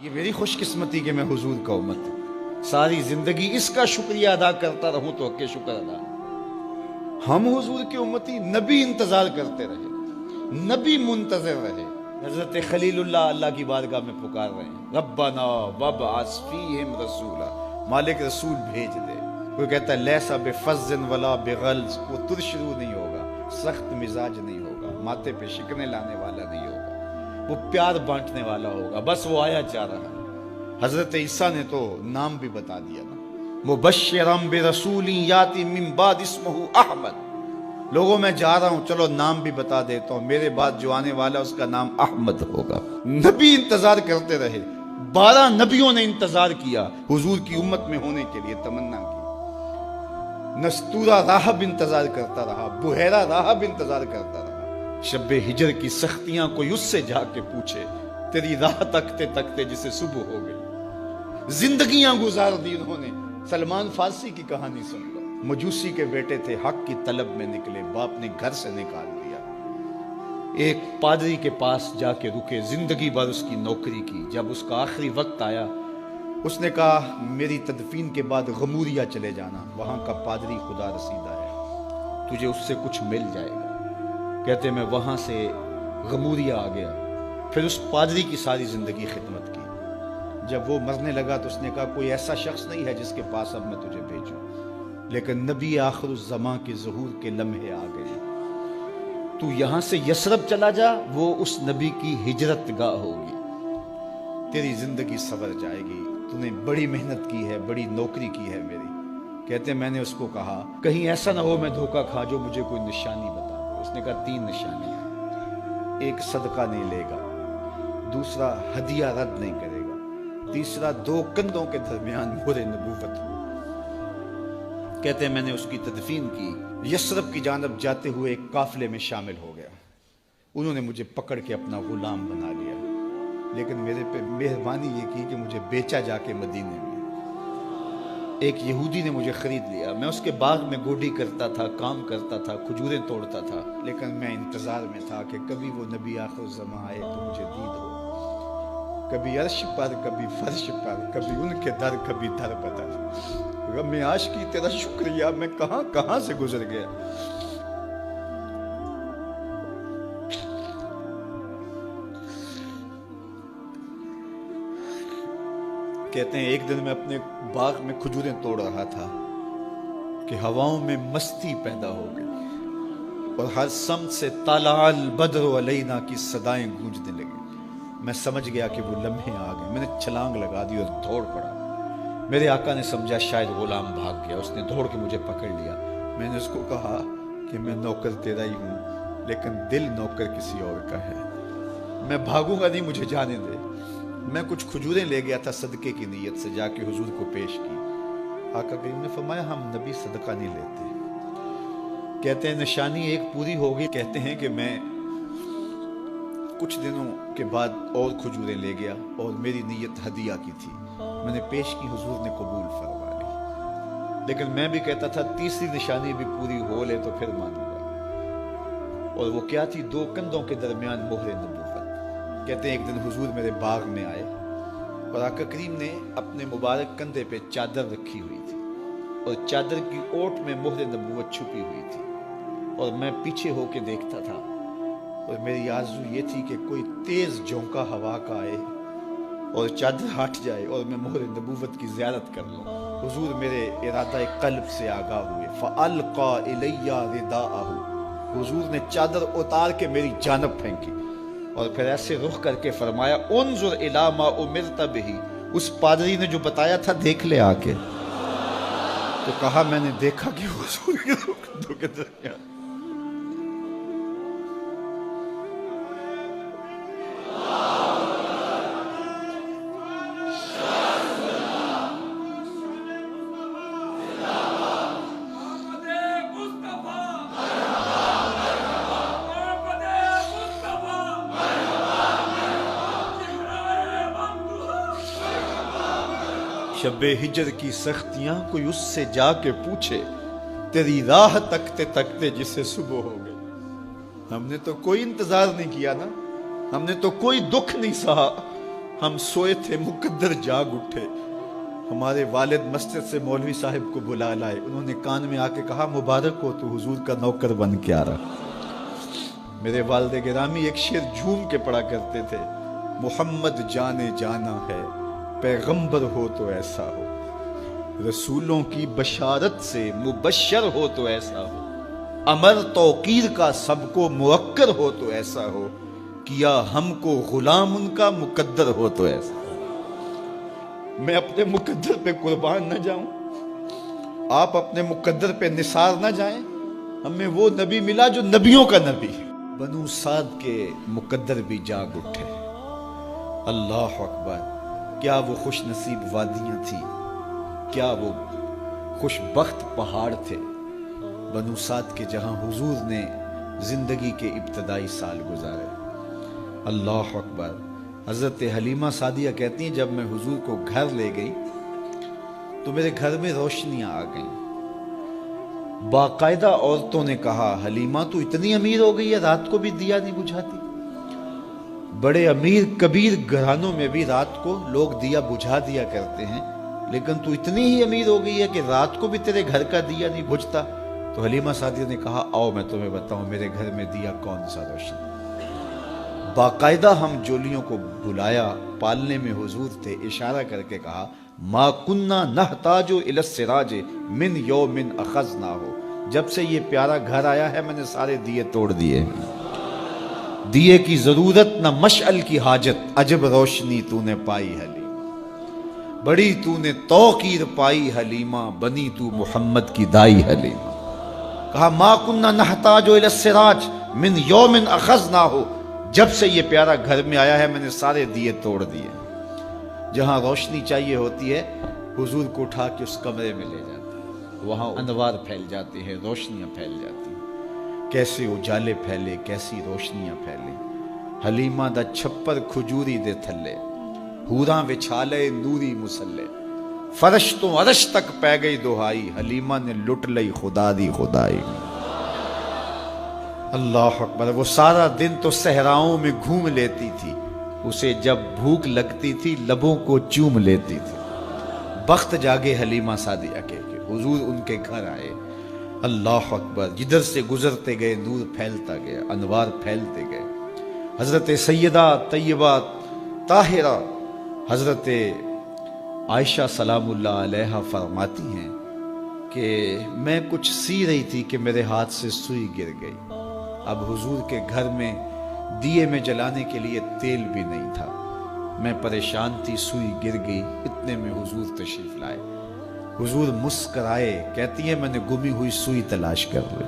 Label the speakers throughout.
Speaker 1: یہ میری خوش قسمتی کہ میں حضور کا امت ہوں، ساری زندگی اس کا شکریہ ادا کرتا رہوں تو کہ شکر ادا۔ ہم حضور کی امتی، نبی انتظار کرتے رہے، نبی منتظر رہے۔ حضرت خلیل اللہ کی بارگاہ میں پکار رہے ہیں، ربنا وابعث فیہم رسولا، مالک رسول بھیج دے۔ کوئی کہتا ہے لیسا بفظ ولا بغلظ، وہ ترشرو نہیں ہوگا، سخت مزاج نہیں ہوگا، ماتھے پہ شکنے لانے والا نہیں ہوگا، وہ پیار بانٹنے والا ہوگا، بس وہ آیا جا رہا ہے۔ حضرت عیسیٰ نے تو نام بھی بتا دیا نا، مبشرم برسول یاتی من بعد اسمہ احمد، لوگوں میں جا رہا ہوں، چلو نام بھی بتا دیتا ہوں، میرے بعد جو آنے والا اس کا نام احمد ہوگا۔ نبی انتظار کرتے رہے، 12 نبیوں نے انتظار کیا حضور کی امت میں ہونے کے لیے، تمنا کی۔ نستورہ راہب انتظار کرتا رہا، بحیرہ راہب انتظار کرتا رہا۔ شب ہجر کی سختیاں کوئی اس سے جا کے پوچھے، تیری راہ تکتے تکتے جسے صبح ہو گئی۔ زندگیاں گزار دی انہوں نے۔ سلمان فارسی کی کہانی سن لو، مجوسی کے بیٹے تھے، حق کی طلب میں نکلے، باپ نے گھر سے نکال دیا، ایک پادری کے پاس جا کے رکے، زندگی بھر اس کی نوکری کی۔ جب اس کا آخری وقت آیا، اس نے کہا میری تدفین کے بعد غموریا چلے جانا، وہاں کا پادری خدا رسیدہ ہے، تجھے اس سے کچھ مل جائے گا۔ کہتے میں وہاں سے غموریا آ گیا، پھر اس پادری کی ساری زندگی خدمت کی۔ جب وہ مرنے لگا تو اس نے کہا کوئی ایسا شخص نہیں ہے جس کے پاس اب میں تجھے بھیجوں، لیکن نبی آخر الزماں کے ظہور کے لمحے آ گئے، تو یہاں سے یثرب چلا جا، وہ اس نبی کی ہجرت گاہ ہوگی، تیری زندگی سنور جائے گی، تو نے بڑی محنت کی ہے، بڑی نوکری کی ہے میری۔ کہتے میں نے اس کو کہا کہیں ایسا نہ ہو میں دھوکہ کھا جو مجھے کوئی نشانی بتا دے۔ اس نے کہا 3 نشانیاں، ایک صدقہ نہیں لے گا، دوسرا ہدیہ رد نہیں کرے گا، تیسرا 2 کندھوں کے درمیان مہر نبوت ہو۔ کہتے ہیں میں نے اس کی تدفین کی، یثرب کی جانب جاتے ہوئے ایک قافلے میں شامل ہو گیا، انہوں نے مجھے پکڑ کے اپنا غلام بنا لیا، لیکن میرے پہ مہربانی یہ کی کہ مجھے بیچا جا کے مدینے میں۔ ایک یہودی نے مجھے خرید لیا، میں اس کے باغ میں گوڈی کرتا تھا، کام کرتا تھا، کھجوریں توڑتا تھا، لیکن میں انتظار میں تھا کہ کبھی وہ نبی آخر الزماں آئے تو مجھے دید ہو، کبھی عرش پر، کبھی فرش پر، کبھی ان کے در، کبھی در بدر۔ غم عاشقی تیرا شکریہ، میں کہاں کہاں سے گزر گیا۔ کہتے ہیں ایک دن میں اپنے باغ میں کھجوریں توڑ رہا تھا کہ ہواؤں میں مستی پیدا ہو گئی اور ہر سمت سے طلع البدر علینا کی صدائیں گونجنے لگی۔ میں سمجھ گیا کہ وہ لمحے آ گئے، میں نے چھلانگ لگا دی اور دوڑ پڑا۔ میرے آقا نے سمجھا شاید غلام بھاگ گیا، اس نے دوڑ کے مجھے پکڑ لیا۔ میں نے اس کو کہا کہ میں نوکر تیرا ہی ہوں، لیکن دل نوکر کسی اور کا ہے، میں بھاگوں گا نہیں، مجھے جانے دے۔ میں کچھ کھجوریں لے گیا تھا صدقے کی نیت سے، جا کے حضور کو پیش کی۔ آقا کریم نے فرمایا ہم نبی صدقہ نہیں لیتے۔ کہتے ہیں نشانی ایک پوری ہو گئی، کہتے ہیں کہ میں کچھ دنوں کے بعد اور کھجوریں لے گیا اور میری نیت ہدیہ کی تھی، میں نے پیش کی، حضور نے قبول فرما لی۔ لیکن میں بھی کہتا تھا تیسری نشانی بھی پوری ہو لے تو پھر مانوں گا، اور وہ کیا تھی؟ 2 کندھوں کے درمیان مہر نبوت۔ کہتے ہیں ایک دن حضور میرے باغ میں آئے اور آقا کریم نے اپنے مبارک کندھے پہ چادر رکھی ہوئی تھی اور چادر کی اوٹ میں مہر نبوت چھپی ہوئی تھی، اور میں پیچھے ہو کے دیکھتا تھا، اور میری آرزو یہ تھی کہ کوئی تیز جھونکا ہوا کا آئے اور چادر ہٹ جائے اور میں مہر نبوت کی زیارت کر لوں۔ حضور میرے ارادہ قلب سے آگاہ ہوئے، فَأَلْقَى إِلَيَّ رِدَاءَهُ، حضور نے چادر اتار کے میری جانب پھینکی اور پھر ایسے رخ کر کے فرمایا انظر الی ما امرت بہ، اس پادری نے جو بتایا تھا دیکھ لے آ کے۔ تو کہا میں نے دیکھا کہ حضور کے کندھوں کے درمیان شب ہجر کی سختیاں کوئی اس سے جا کے پوچھے، تیری راہ تکتے تکتے جسے صبح ہو گئی۔ ہم نے تو کوئی انتظار نہیں کیا نا، ہم نے تو کوئی دکھ نہیں سہا، ہم سوئے تھے مقدر جاگ اٹھے. ہمارے والد مسجد سے مولوی صاحب کو بلا لائے. انہوں نے کان میں آ کے کہا مبارک ہو تو حضور کا نوکر بن کے آ رہا. میرے والد گرامی ایک شعر جھوم کے پڑھا کرتے تھے, محمد جانے جانا ہے پیغمبر ہو تو ایسا ہو, رسولوں کی بشارت سے مبشر ہو تو ایسا ہو, امر توقیر کا سب کو موکر ہو تو ایسا ہو, کیا ہم کو غلام ان کا مقدر ہو تو ایسا ہو. میں اپنے مقدر پہ قربان نہ جاؤں, آپ اپنے مقدر پہ نثار نہ جائیں. ہمیں وہ نبی ملا جو نبیوں کا نبی. بنو سعد کے مقدر بھی جاگ اٹھے. اللہ اکبر, کیا وہ خوش نصیب وادیاں تھی, کیا وہ خوش بخت پہاڑ تھے بنو سعد کے, جہاں حضور نے زندگی کے ابتدائی سال گزارے. اللہ اکبر. حضرت حلیمہ سعدیہ کہتی ہیں جب میں حضور کو گھر لے گئی تو میرے گھر میں روشنیاں آ گئیں. باقاعدہ عورتوں نے کہا حلیمہ تو اتنی امیر ہو گئی ہے رات کو بھی دیا نہیں بجھاتی. بڑے امیر کبیر گھرانوں میں بھی رات کو لوگ دیا بجھا دیا کرتے ہیں, لیکن تو اتنی ہی امیر ہو گئی ہے کہ رات کو بھی تیرے گھر کا دیا نہیں بجھتا. تو حلیمہ سعدیہ نے کہا آؤ میں تمہیں بتاؤں میرے گھر میں دیا کون سا روشن. باقاعدہ ہم جولیوں کو بلایا, پالنے میں حضور تھے, اشارہ کر کے کہا ما کننا نحتاج الی السراج من یوم اخذناہ, جب سے یہ پیارا گھر آیا ہے میں نے سارے دیے توڑ دیے. دیے کی ضرورت نہ مشعل کی حاجت, عجب روشنی تو نے پائی حلیمہ, بڑی تو نے توقیر پائی حلیمہ, بنی تو محمد کی دائی حلیمہ. کہا ما کننا نحتاج الی السراج من یوم اخذناہ, جب سے یہ پیارا گھر میں آیا ہے میں نے سارے دیے توڑ دیے. جہاں روشنی چاہیے ہوتی ہے حضور کو اٹھا کے اس کمرے میں لے جاتے ہیں, وہاں انوار پھیل جاتے ہیں, روشنیاں پھیل جاتی ہیں. کیسے اجالے پھیلے, کیسی روشنیاں پھیلیں. حلیمہ دا چھپر کھجوری دے تھلے, حوراں وچھالے نوری مسلے, فرش تو عرش تک پہ گئی دہائی, حلیمہ نے لٹ لئی خدا دی خدائی. اللہ اکبر. وہ سارا دن تو صحراؤں میں گھوم لیتی تھی, اسے جب بھوک لگتی تھی لبوں کو چوم لیتی تھی. بخت جاگے حلیمہ سعدیہ کے حضور ان کے گھر آئے. اللہ اکبر. جدھر سے گزرتے گئے نور پھیلتا گیا, انوار پھیلتے گئے. حضرت سیدہ طیبہ طاہرہ حضرت عائشہ سلام اللہ علیہا فرماتی ہیں کہ میں کچھ سی رہی تھی کہ میرے ہاتھ سے سوئی گر گئی. اب حضور کے گھر میں دیے میں جلانے کے لیے تیل بھی نہیں تھا. میں پریشان تھی, سوئی گر گئی. اتنے میں حضور تشریف لائے. حضور مسکرائے, کہتی ہے میں نے گمی ہوئی سوئی تلاش کر لی.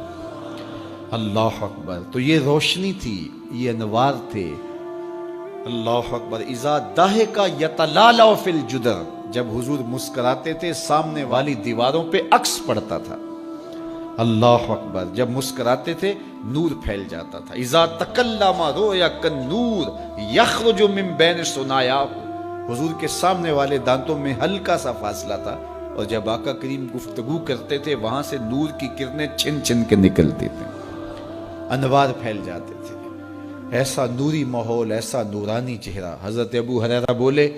Speaker 1: اللہ اکبر. تو یہ روشنی تھی, یہ انوار تھے. اللہ اکبر. اذا ضحک یتلالع فی الجدر, جب حضور مسکراتے تھے سامنے والی دیواروں پہ عکس پڑتا تھا. اللہ اکبر. جب مسکراتے تھے نور پھیل جاتا تھا. اذا تکلم رؤیا کالنور یخرج من بین ثنایاہ, حضور کے سامنے والے دانتوں میں ہلکا سا فاصلہ تھا, اور جب آقا کریم گفتگو کرتے تھے وہاں سے نور کی کرنیں چھن چھن کے نکلتی تھیں, انوار پھیل جاتے تھے. ایسا نوری ماحول, ایسا نورانی چہرہ. حضرت ابو ہریرہ بولے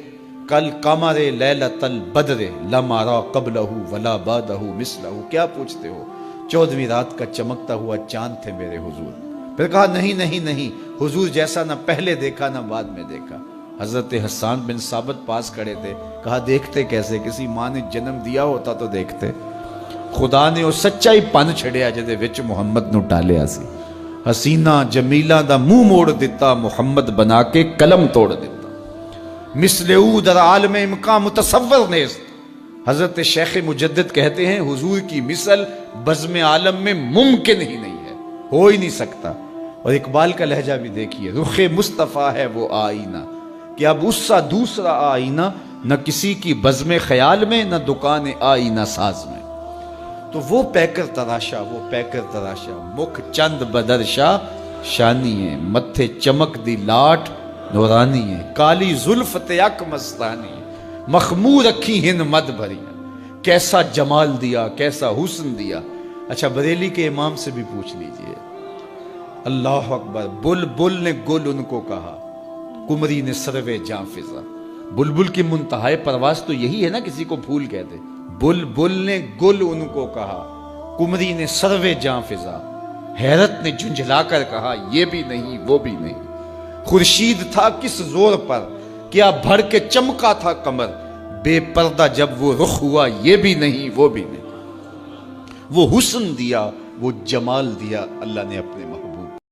Speaker 1: کل قمر لیلۃ البدر لم ارى قبلہ ولا بعدہ مثلہ. کیا پوچھتے ہو, 14ویں رات کا چمکتا ہوا چاند تھے میرے حضور. پھر کہا نہیں نہیں نہیں, حضور جیسا نہ پہلے دیکھا نہ بعد میں دیکھا. حضرت حسان بن ثابت پاس کھڑے تھے. کہا دیکھتے کیسے, کسی ماں نے جنم دیا ہوتا تو دیکھتے. خدا نے وہ سچائی پن چھڑیا جدے وچ محمد نو ٹالیا سی. حسینہ جمیلہ دا منہ موڑ دیتا, محمد بنا کے قلم توڑ دیتا. مثل او در عالم امکان متصور نیست. حضرت شیخ مجدد کہتے ہیں حضور کی مثل بزم عالم میں ممکن ہی نہیں ہے, ہو ہی نہیں سکتا. اور اقبال کا لہجہ بھی دیکھیے, رخ مصطفیٰ ہے وہ آئینہ کہ اب اس سا دوسرا آئینہ, نہ کسی کی بزم خیال میں نہ دکان آئینہ ساز میں. تو وہ پیکر تراشا, وہ پیکر تراشا, مکھ چند بدرشا شانی ہے, متھے چمک دی لاٹ نورانی ہے, کالی زلف تیک مستانی ہے, مخمور رکھی ہن مد بھری. کیسا جمال دیا, کیسا حسن دیا. اچھا بریلی کے امام سے بھی پوچھ لیجئے. اللہ اکبر. بل بل نے گل ان کو کہا, کمری نے سروے جاں فضا. بلبل کی منتہائے پرواز تو یہی ہے نا، کسی کو پھول کہتے. بلبل نے گل ان کو کہا، کمری نے سروے جاں فضا، حیرت نے جھنجھلا کر کہا یہ بھی نہیں وہ بھی نہیں. خورشید تھا کس زور پر، کیا بھر کے چمکا تھا قمر، بے پردہ جب وہ رخ ہوا یہ بھی نہیں وہ بھی نہیں. وہ حسن دیا وہ جمال دیا اللہ نے اپنے محبوب